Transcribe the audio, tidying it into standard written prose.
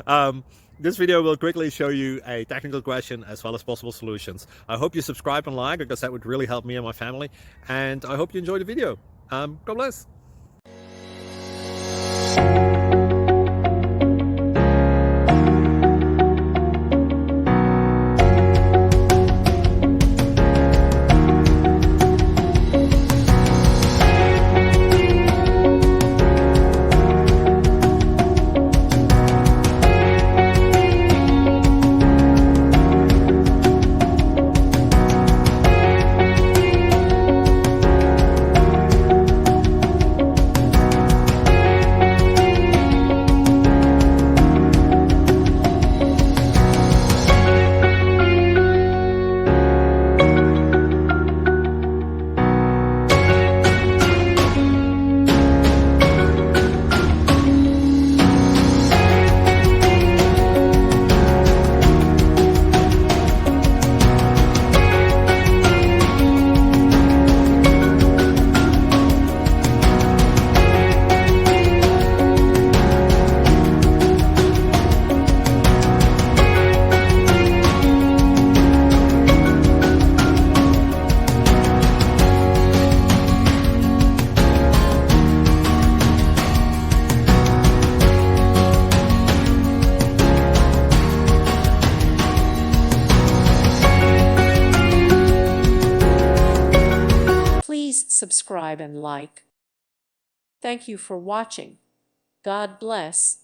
um, this video will quickly show you a technical question as well as possible solutions. I hope you subscribe and like, because that would really help me and my family. And I hope you enjoy the video. God bless. Please subscribe and like. Thank you for watching. God bless.